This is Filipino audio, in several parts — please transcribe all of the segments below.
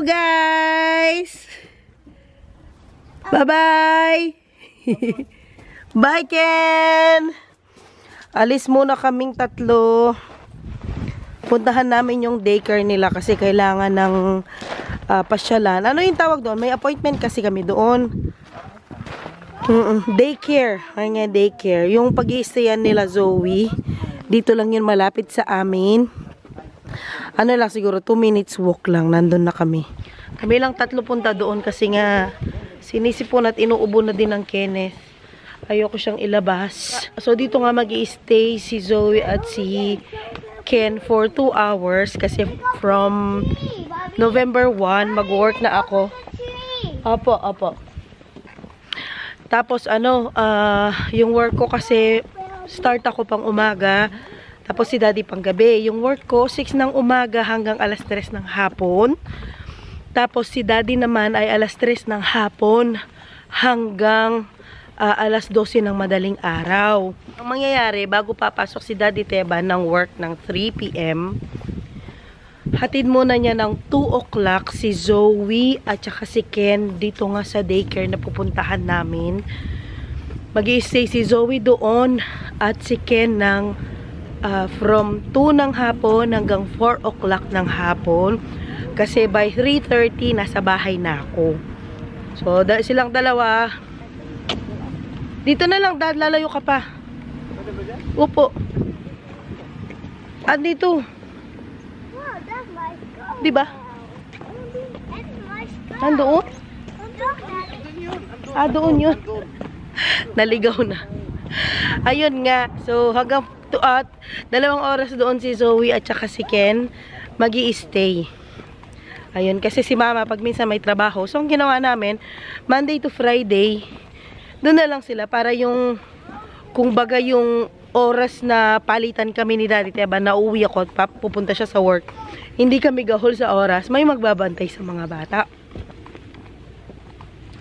Hello guys! Bye-bye! Bye Ken! Alis muna kaming tatlo. Puntahan namin yung daycare nila kasi kailangan ng pasyalan. Ano yung tawag doon? May appointment kasi kami doon. Daycare. Ay nga, daycare. Yung pag-i-stayan nila Zoe. Dito lang yun malapit sa amin. Ano lang siguro 2 minutes walk lang. Nandun na kami. Kami lang tatlo punta doon kasi nga sinisipon at inuubo na din ng Kenneth. Ayoko siyang ilabas. So dito nga mag-i-stay si Zoe at si Ken for 2 hours kasi from November 1 mag-work na ako. Opo, opo. Tapos yung work ko kasi start ako pang umaga. Tapos si Daddy pang gabi. Yung work ko 6 ng umaga hanggang alas 3 ng hapon. Tapos si Daddy naman ay alas 3 ng hapon hanggang alas 12 ng madaling araw. Ang mangyayari, bago papasok si Daddy Teba ng work ng 3 PM, hatid muna niya ng 2 o'clock si Zoe at saka si Ken dito nga sa daycare na pupuntahan namin. Mag-i-stay si Zoe doon at si Ken ng from 2 ng hapon hanggang 4 o'clock ng hapon. Kasi by 3:30 nasa bahay na ako. So, silang dalawa. Dito na lang, Dad. Lalayo ka pa. Upo. At dito. Diba? Nandoon? Doon yun. Naligaw na. Ayun nga. So, hanggang 2 oras doon si Zoe at saka si Ken mag-i-stay. Ayun, kasi si Mama pag minsan may trabaho. So, ang ginawa namin, Monday to Friday, doon na lang sila para yung, kung baga yung oras na palitan kami ni Daddy Teba, na uwi ako at pupunta siya sa work. Hindi kami gahol sa oras, may magbabantay sa mga bata.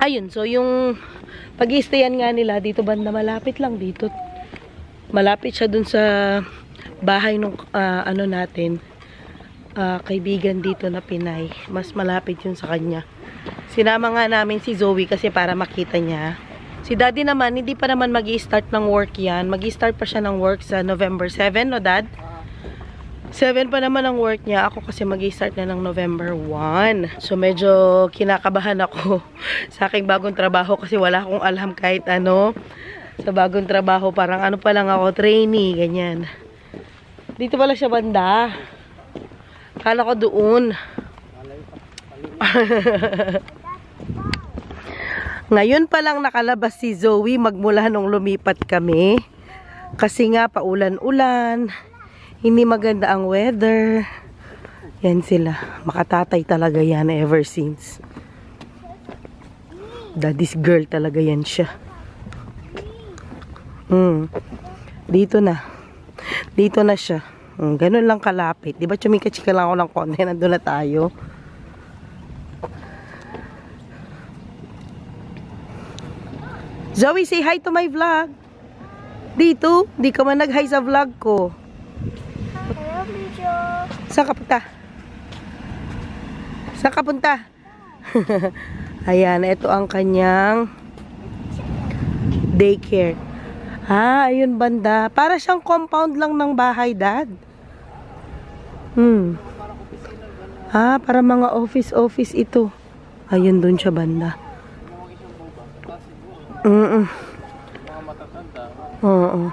Ayun, so yung pag-i-stayan nga nila, dito banda malapit lang dito. Malapit siya dun sa bahay nung natin. Kaibigan dito na Pinay. Mas malapit yun sa kanya. Sinama nga namin si Zoe kasi para makita niya. Si Daddy naman, hindi pa naman mag-i-start ng work yan. Mag-i-start pa siya ng work sa November 7, no Dad? 7 pa naman ang work niya. Ako kasi mag-i-start na ng November 1. So medyo kinakabahan ako sa aking bagong trabaho kasi wala akong alam kahit ano. Sa bagong trabaho, parang pa lang ako, trainee, ganyan. Dito pala siya banda. Kala ko doon. Ngayon pa lang nakalabas si Zoe magmula nung lumipat kami. Kasi nga paulan-ulan. Hindi maganda ang weather. Yan sila. Makatatay talaga yan ever since. Daddy's girl talaga yan siya. Dito na. Dito na siya. Ganun lang kalapit. Diba chumika-chika lang ako ng konti. Nandun na tayo. Zoe, say hi to my vlog. Dito. Di ka man nag-hi sa vlog ko. Hello, video. Saan ka punta? Saan ka punta? Ayan. Ito ang kanyang daycare. Ayun banda. Para siyang compound lang ng bahay, Dad. Para mga office ito. Ayun dun siya banda. Oo.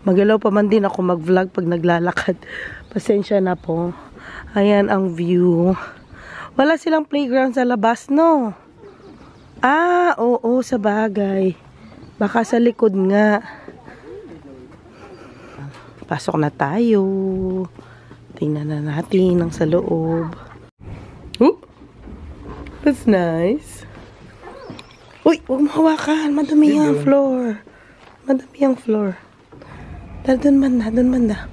Magalaw pa man din ako mag-vlog pag naglalakad. Pasensya na po. Ayan ang view. Wala silang playground sa labas, no? Oo, sa bagay. Baka sa likod nga. Pasok na tayo. Tingnan na natin ang sa loob. That's nice. Uy, huwag mo hawakan. Madami ang floor. Madami ang floor. Doon banda.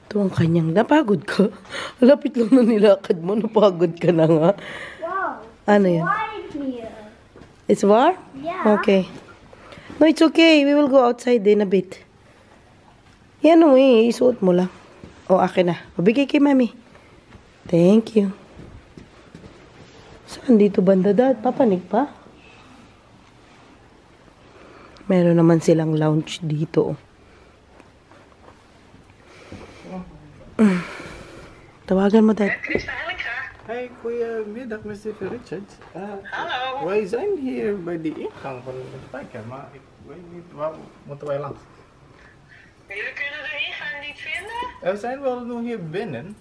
Ito ang kanyang, napagod ka? Lapit lang na nilakad mo, napagod ka na nga. Wow. Ano yan? It's warm? Yeah. Okay. No, it's okay. We will go outside in a bit. Yan o isuot mo lang. O, akin na. Pabigay kay mami. Thank you. Saan dito banda, Dad? Papanig pa? Meron naman silang lounge dito. Tawagan mo, Dad. Hi, goedemiddag, Mr. Richards. Hallo. Wij zijn hier bij de ingang van de spijker, maar ik weet niet waar moeten wij langs. Jullie kunnen de ingang niet vinden? We zijn wel nu hier binnen.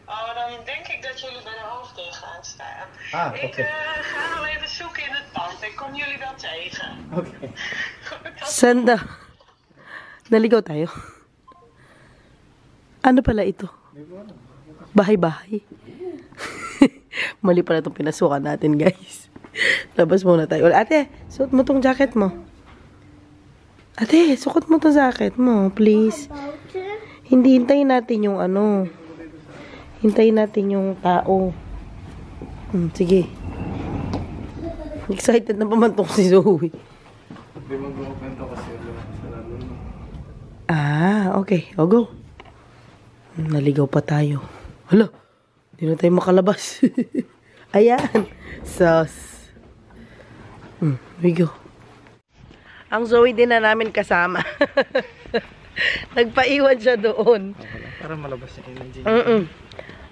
Oh, dan denk ik dat jullie bij de hoofdingang staan. Ah, Ik oké. ga wel even zoeken in het pand. Ik kom jullie wel tegen. Oké. Sanda. Naligaw tayo. Ano pala ito? Bahay-bahay. Mali pala itong pinasukan natin, guys. Labas muna tayo. Ate, suot mo tong jacket mo. Ate, suot mo tong jacket mo, please. Buiten. Hindi, hintayin natin yung ano. Hintayin natin yung tao. Sige. Excited na pamantok si Zoe. Hindi mag-open to kasi sarado na. Okay. O, go. Naligaw pa tayo. Hala, hindi na tayo makalabas. Ayan. Sus. We go. Ang Zoe din na namin kasama. Nagpaiwan siya doon. Para malabas yung energy.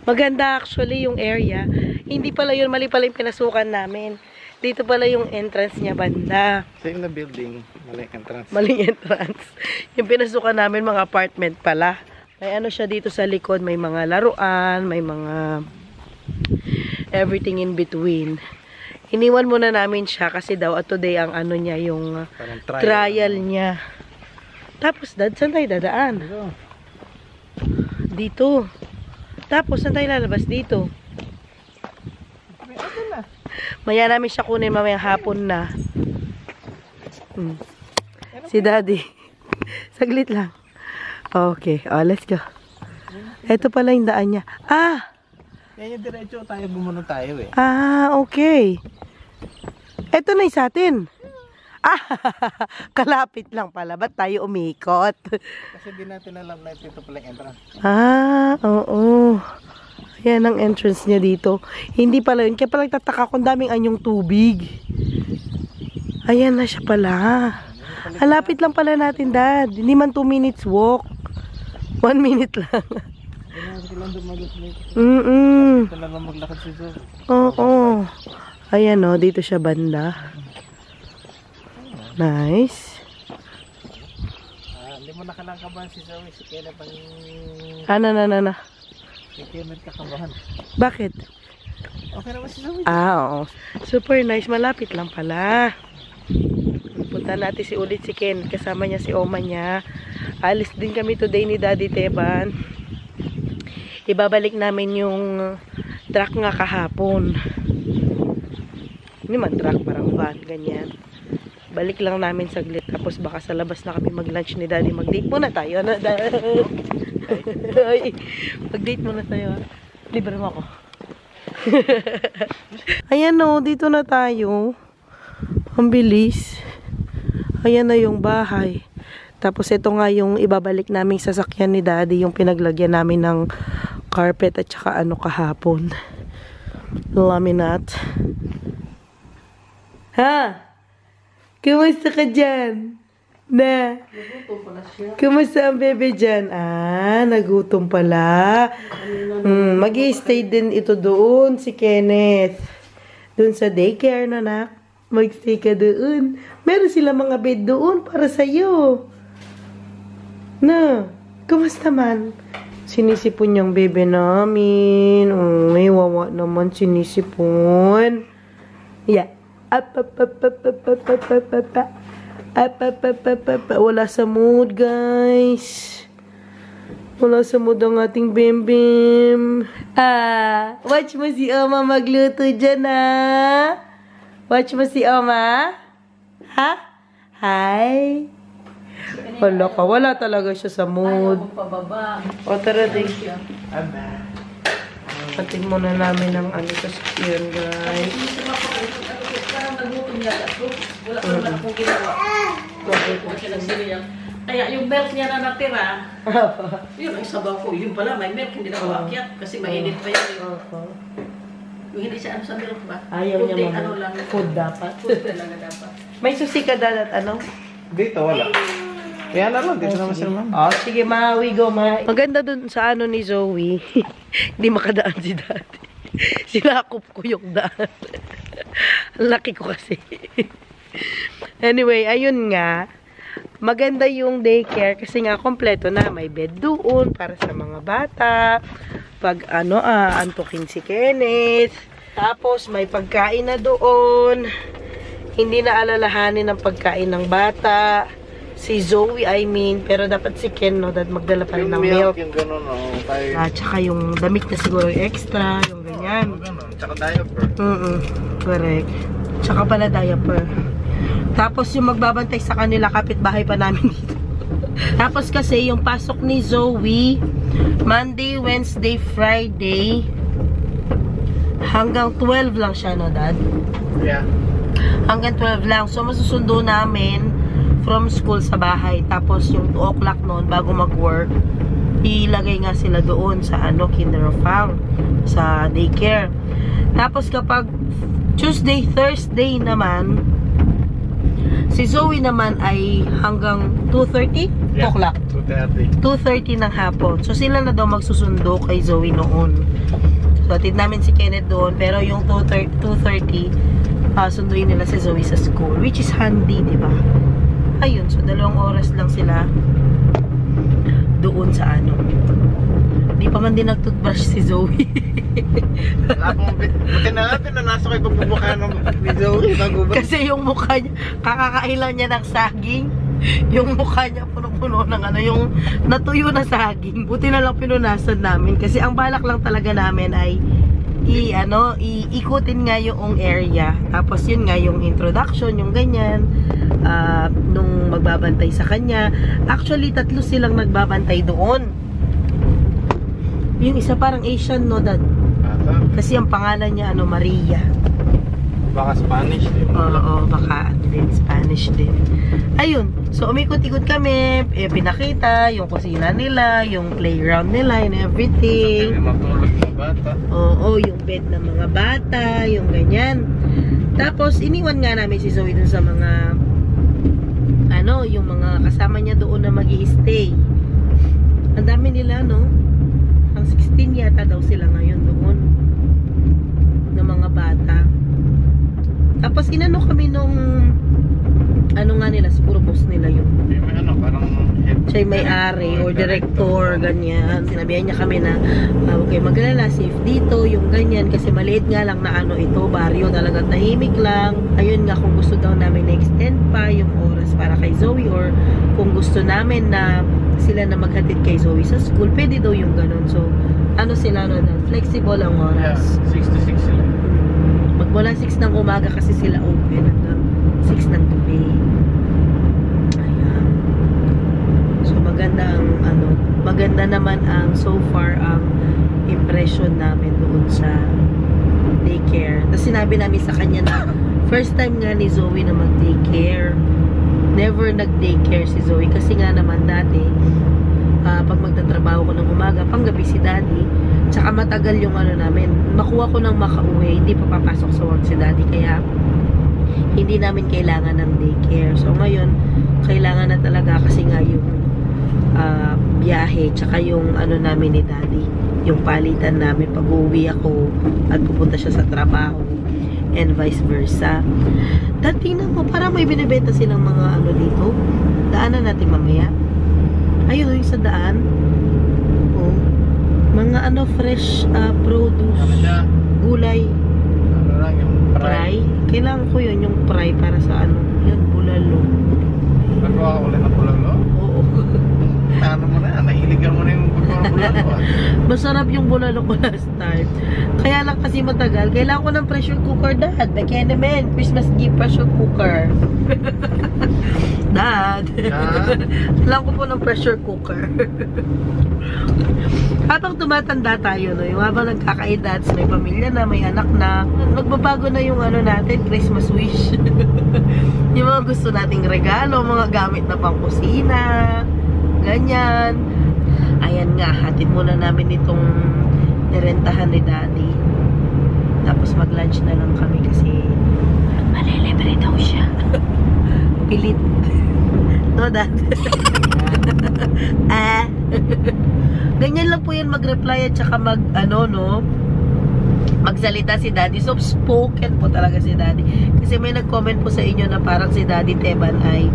Maganda actually yung area. Hindi pala yun, mali pala yung pinasukan namin. Dito pala yung entrance niya banda. Same na building, maling entrance. Maling entrance. Yung pinasukan namin mga apartment pala. May ano siya dito sa likod, may mga laruan, may mga everything in between. Iniwan muna namin siya kasi daw at today ang ano niya, yung Parang trial niya. Tapos, Dad, saan tayo dadaan? Dito. Tapos, saan tayo lalabas dito? Maya namin siya kunin mamayang hapon na. Si Daddy. Saglit lang. Okay. Let's go. Ito pala yung daan niya. Yan yung diretso tayo, bumunod tayo eh. Okay. Ito na yung sa atin. Kalapit lang pala. Ba't tayo umikot? Kasi di natin alam na ito pala yung entrance. Oo. Yan ang entrance niya dito. Hindi pala yun. Kaya pala nagtataka kung daming anyong tubig. Ayan na siya pala. Halapit lang pala natin, Dad. Hindi man 2 minutes walk. 1 minute lang. Talaga maglakad si Zoe. Oo. Ayan o. Dito siya banda. Nice. Hindi mo nakalangkabahan si Zoe. Si Kenneth ang... Na. Si Kenneth kakabahan. Bakit? Okay naman si Zoe. Oo. Super nice. Malapit lang pala. Punta natin ulit si Ken. Kasama niya si Oma niya. Alis din kami today ni Daddy Teban. Ibabalik namin yung truck nga kahapon. Hindi man truck, parang van, ganyan. Balik lang namin saglit. Tapos baka sa labas na kami mag-lunch ni Daddy. Mag-date muna tayo. Mag-date muna tayo. Libre mo ako. Ayan o, dito na tayo. Ang bilis. Ayan na yung bahay. Tapos ito nga yung ibabalik naming sasakyan ni Daddy. Yung pinaglagyan namin ng carpet at saka ano kahapon. Laminate. Ha? Kumusta ka dyan? Na? Nagutom pala siya. Kumusta ang bebe dyan? Nagutom pala. Mag-i-stay din ito doon si Kenneth. Doon sa daycare na nak. Mag-stay ka doon. Meron sila mga bed doon para sa'yo. Na? Kumusta man? Sinisipon yung bebe namin. May wawa naman sinisipon. Yeah. Wala sa mood, guys. Wala sa mood ang ating bim-bim. Watch mo si Oma magluto dyan, Watch mo si Oma. Ha? Hi. Wala talaga siya sa mood. O, tara din. Pating muna namin ng ano sa skin, guys. Wala pa naman akong ginawa. Bakit? Kaya yung milk niya na natira, yun ang sabaw ko. Yun pala, may milk, hindi na ako akyat. Kasi mainit pa yun. Yung hindi siya ano sa milk ba? Ayaw niya Kundi mga ano lang. food dapat. Food talaga dapat. May susi ka dadat ano? Dito, wala. Kaya na lang, dito naman sila mama. Sige, ma, we go, ma. Maganda dun sa ano ni Zoe. Hindi makadaan si daddy. Sinakop ko yung daan. Ang laki ko kasi. Anyway, ayun nga. Maganda yung daycare kasi nga kompleto na. May bed doon para sa mga bata. Pag ano, antukin si Kenneth. Tapos may pagkain na doon. Hindi na alalahanin ang pagkain ng bata. Si Zoe, I mean. Pero dapat si Ken, no, that magdala pa rin ng milk. Yung gano'n, tayo. Tsaka yung damit na siguro yung extra, yung ganyan. Gano'n, tsaka diaper. Correct. Tsaka pala diaper. Tapos yung magbabantay sa kanila, kapitbahay pa namin dito. Tapos kasi yung pasok ni Zoe, Monday, Wednesday, Friday, hanggang 12 lang siya, no, Dad? Yeah. Hanggang 12 lang. So, masusundo namin from school sa bahay. Tapos, yung 2 o'clock noon, bago mag-work, ilagay nga sila doon sa ano, kinder of farm, sa daycare. Tapos, kapag Tuesday, Thursday naman, si Zoe naman ay hanggang 2:30? 2 o'clock. 2:30. 2:30 ng hapon. So, sila na daw magsusundo kay Zoe noon. So, atid namin si Kenneth doon. Pero yung 2:30, sunduin nila si Zoe sa school. Which is handy, di ba? Ayun. So, 2 oras lang sila doon sa ano. Di pa man din nag-toothbrush si Zoe. Buti na natin na nasa kayo pagbubuka ni Zoe. Kasi yung mukha niya, kakakailan niya ng saging. Yung mukha niya puno-puno ng ano, yung natuyo na saging. Buti na lang pinunasan namin. Kasi ang balak lang talaga namin ay iikutin nga yung area. Tapos yun nga yung introduction, yung ganyan. Nung magbabantay sa kanya. Actually, 3 silang nagbabantay doon. Yung isa parang Asian, no, Dad? Kasi ang pangalan niya, Maria. Baka Spanish din. Oo, baka din Spanish din. Ayun. So, umikot-ikot kami. Pinakita yung kusina nila, yung playground nila, and everything. Matulog ng bata. Oo, yung bed ng mga bata, yung ganyan. Tapos, iniwan nga namin si Zoe dun sa mga yung mga kasama niya doon na mag-i-stay. Ang dami nila, no? Ang 16 yata daw sila ngayon doon. Ng mga bata. Tapos, inano kami nung nga nila, siguro boss nila yun. May parang head. Siya yung may-ari or director, ganyan. Sinabihan niya kami na, huwag kayo mag-alala, safe dito, yung ganyan. Kasi maliit nga lang na ito, baryo, talagang tahimik lang. Ayun nga, kung gusto daw namin na-extend pa yung oras para kay Zoe, or kung gusto namin na sila na maghatid kay Zoe sa school, pwede daw yung ganun. So, sila, flexible ang oras. Yeah, 6 to 6 sila. Magmula 6 ng umaga kasi sila open hanggang 6 ng gabi. Ayan. So, maganda naman ang so far ang impression namin doon sa daycare. Tapos sinabi namin sa kanya na first time nga ni Zoe na mag-daycare. Never nag-daycare si Zoe kasi nga naman dati pag magtatrabaho ko ng umaga, panggabi si Daddy. Tsaka matagal yung namin. Makuha ko ng makauwi, hindi pa papasok sa work si Daddy. Kaya hindi namin kailangan ng daycare. So ngayon, kailangan na talaga kasi nga yung biyahe, tsaka yung namin ni Daddy, yung palitan namin pag uwi ako at pupunta siya sa trabaho and vice versa. Dati tingnan mo, parang may binibenta silang mga dito. Daanan natin mamaya. Ayun, yung sa daan. Oh. Mga fresh produce. Gulay. Lang yung Fry. Kailangan ko yun, yung fry para sa yan, bulalo. Nagawa ko ulit ng bulalo? Oo. Mo na, nahiligan mo na yung bulalo. Masarap yung bulalo ko last time. Kaya lang kasi matagal. Kailangan ko ng pressure cooker, Dad. Baka naman, Christmas gift pressure cooker. Dad. Kailangan ko po ng pressure cooker. habang tumatanda tayo, no, yung habang nagkakaedad, may pamilya na, may anak na, magbabago na yung ano natin, Christmas wish. Yung mga gusto nating regalo, mga gamit na pang kusina, ganyan. Ayan nga, hatid muna namin itong nirentahan ni Daddy. Tapos mag-lunch na lang kami kasi malilibre daw siya. Pilit. No, Dad? Ganyan lang po yan mag-reply at saka magsalita si Daddy. So, spoken po talaga si Daddy. Kasi may nag-comment po sa inyo na parang si Daddy Teban ay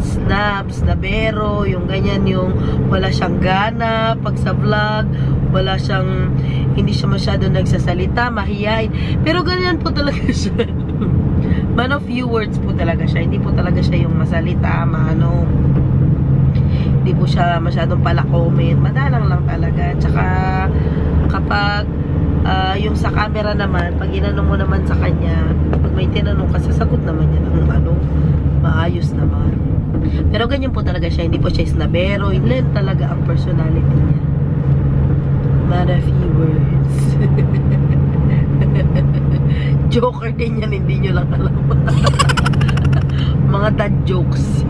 snaps, nabero, yung ganyan, yung wala siyang gana pag sa vlog, wala siyang, hindi siya masyado nagsasalita, mahiyain. Pero ganyan po talaga siya. Man of few words po talaga siya. Hindi po talaga siya yung masalita, hindi po siya masyadong pala-comment. Madalang lang talaga. Tsaka, kapag yung sa camera naman, pag inanong mo naman sa kanya, pag may tinanong ka, sasagot naman niya ng maayos naman. Pero ganyan po talaga siya. Hindi po siya snabero. Yun talaga ang personality niya. Man of few words. Joker din yan, hindi nyo lang alam. Mga dad jokes.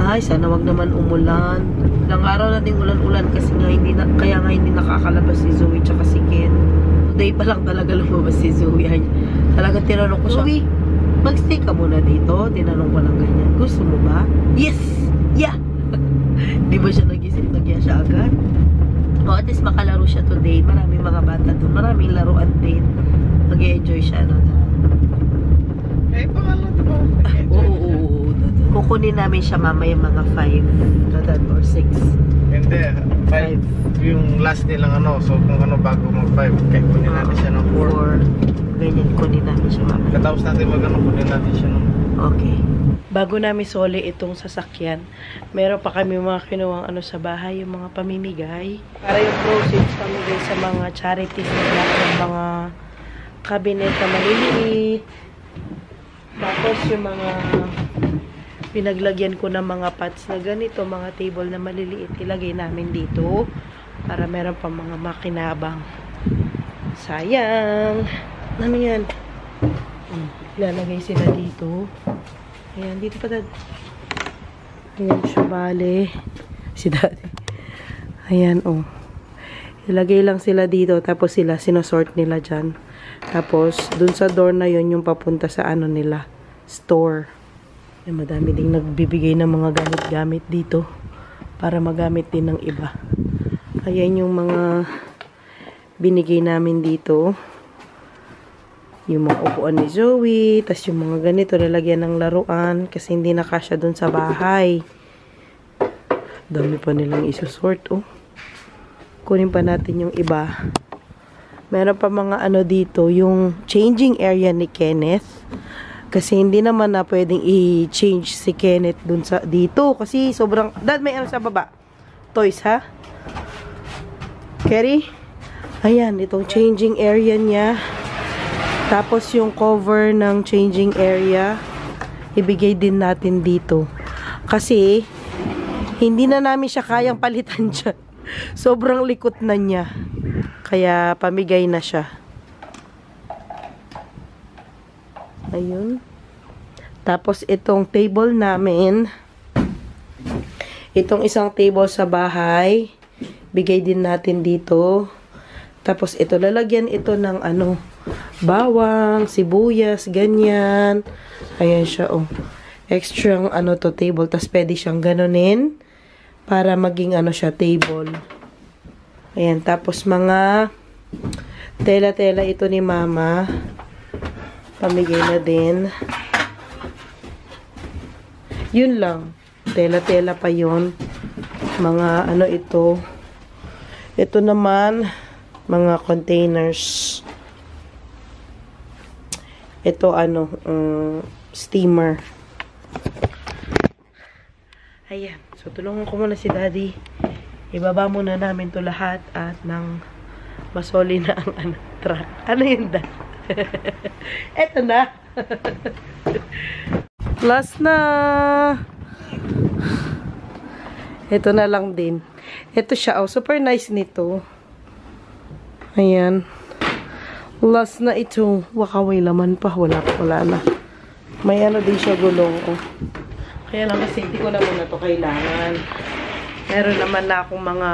Ay, sana wag naman umulan. Ilang araw nating ulan-ulan kasi nga kaya nga hindi nakakalabas si Zoe tsaka si Ken. Today pa lang talaga lumabas si Zoe. Talaga tinanong ko siya, Zoe, magstay ka muna dito. Tinanong ko lang ganyan. Gusto mo ba? Yes! Yeah! Di ba siya nag-isip? Nagya siya agad? O, at least makalaro siya today. Maraming mga bata doon. Maraming laruan din. Mag-enjoy siya, no? Eh, pangalan ito ba? Oo. Kukunin namin siya mamaya mga 5 or 6. Hindi, 5. Yung last nilang so kung bago mag-5, kaya kunin natin siya ng 4. Ganyan, kunin namin siya mamaya. Katapos natin kunin natin siya ng... Okay. Bago namin soli itong sasakyan, meron pa kami mga kinuwang sa bahay, yung mga pamimigay. Para yung proceeds pamigay sa mga charities nila, yung mga cabinet na maliliit. Tapos yung mga pinaglagyan ko ng mga pots na ganito, mga table na maliliit, ilagay namin dito para meron pa mga makinabang. Sayang! Ano yan? Ilalagay sila dito. Ayan, dito pa, Dad. Ayan siya, bale. Si Daddy. Ayan, ilagay lang sila dito, tapos sila, sinosort nila dyan. Tapos, dun sa door na yon yung papunta sa nila, store. Ay, madami ding nagbibigay ng mga gamit-gamit dito para magamit din ng iba. Ayan yung mga binigay namin dito. Yung mga upuan ni Zoe, tas yung mga ganito, lalagyan ng laruan kasi hindi na kasya dun sa bahay. Dami pa nilang isusort, Kunin pa natin yung iba. Meron pa mga dito, yung changing area ni Kenneth. Kasi hindi naman na pwedeng i-change si Kenneth dun dito. Kasi sobrang, Dad, may sa baba. Toys, ha? Kerry? Ayan, itong changing area niya. Tapos yung cover ng changing area, ibigay din natin dito. Kasi, hindi na namin siya kayang palitan dyan. Sobrang likot na niya. Kaya, pamigay na siya. Ayun. Tapos, itong table namin, itong isang table sa bahay, bigay din natin dito. Tapos, ito, lalagyan ito ng bawang, sibuyas, ganyan. Ayan siya, Extra table. Tapos, pwede siyang ganunin para maging siya, table. Ayan. Tapos, mga tela-tela ito ni Mama. Pamigay na din. Yun lang. Tela-tela pa yun. Mga ito. Ito naman, mga containers. Ito steamer. Ayan. So, tulungan ko muna si Daddy. Ibaba muna namin to lahat at nang masoli na ang truck. Ano yun, Dad? Eto na. Last na. Ito na lang din. Ito siya. Super nice nito. Ayan. Last na ito. Wakaway laman pa. Wala na. May ano din siya gulong. Oh. Kaya lang kasi hindi ko naman na ito kailangan. Meron naman na akong mga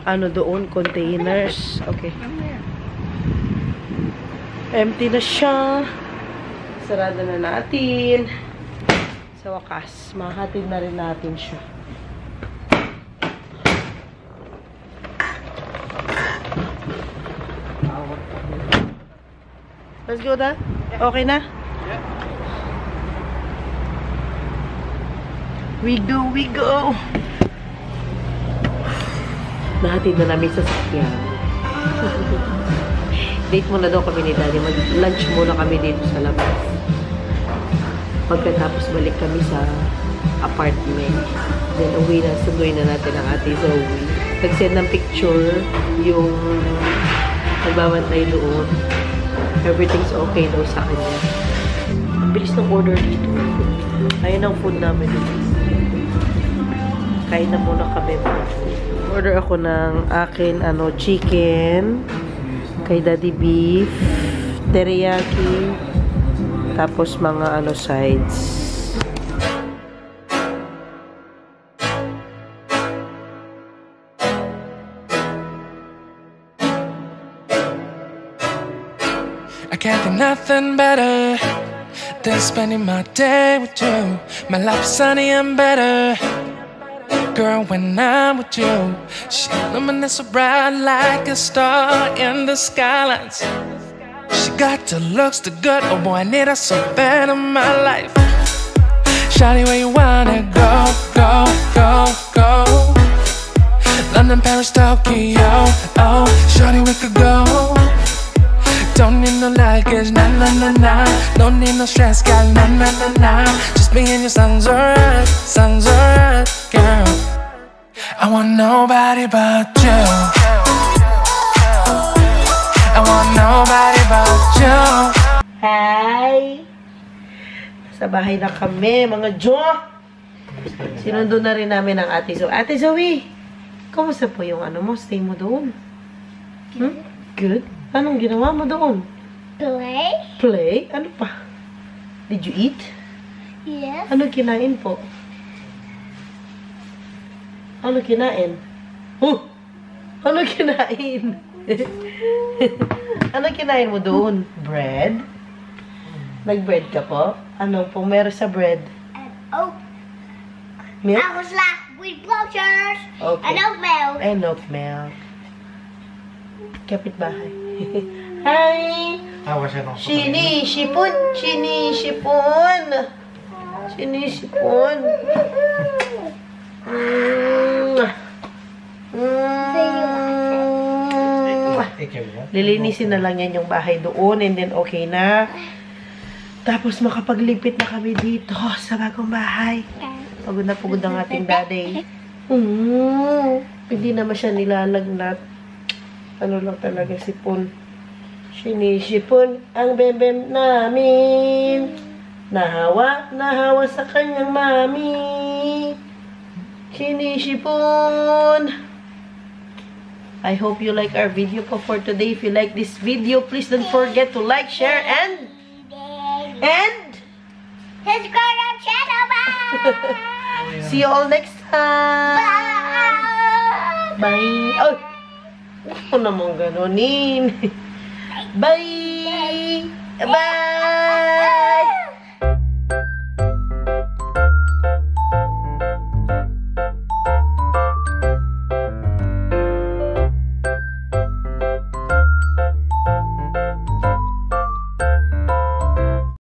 ano doon, containers. Okay. Empty na siya. Sarado na natin. Sa wakas, mahatid na rin natin siya. Let's go, Dad. Okay na? We go. Nahatid na namin sa sakyan. Date muna daw kami ni Daddy. Mag-lunch muna kami dito sa labas. Pagkatapos balik kami sa apartment. Then uwi na, sunduin na natin ang ate Zoe. Nag-send ng picture yung nagbabantay doon. Everything's okay daw sa kanya. Ang bilis ng order dito. Ayun ang food namin. Kain na muna kami. Order ako ng akin, chicken. Kay Daddy beef. Teriyaki. Tapos mga sides. I can't think nothing better than spending my day with you. My life's sunny and better, girl, when I'm with you. She illuminates so bright like a star in the skylines. She got the looks, the good, oh boy, I need her so bad in my life. Shawty, where you wanna go, go, go, go? London, Paris, Tokyo, oh, shawty, we could go. Don't need no luggage, nah, nah, nah, nah. Don't need no stress, girl, nah, nah, nah, nah. Just me and you sounds alright, girl. I want nobody but you. I want nobody but you. Hi! Sa bahay na kami, mga Jo! Sinundo na rin namin ang ate Zoe. Ate Zoe! Kumusta po yung stay mo doon? Good? Anong ginawa mo doon? Play? Play? Ano pa? Did you eat? Yes. Ano kinain po? Ano kinain? Ano kinain? Ano kinain mo doon? Bread? Nag-bread ka po? Ano pong meron sa bread? And oat. Milk? I was like with blockers. Okay. And oat milk. And oat milk. Kapitbahay. Hi! Awa siya nung Sinisipon! Sinisipon! Sinisipon! Lilinisin na lang yan yung bahay doon and then okay na. Tapos makapaglipit na kami dito sa bagong bahay. Pagod na pagod ang ating daddy. Hindi naman siya nilalagnat. Ano lang talaga sipon. Sinisipon ang bebem namin. Nahawa sa kanyang mami. Sinisipon. I hope you like our video for today. If you like this video, please don't forget to like, share, and Subscribe our channel. Bye. see you all next time. Bye. Oh, huwag mo namang ganunin. Bye. Bye.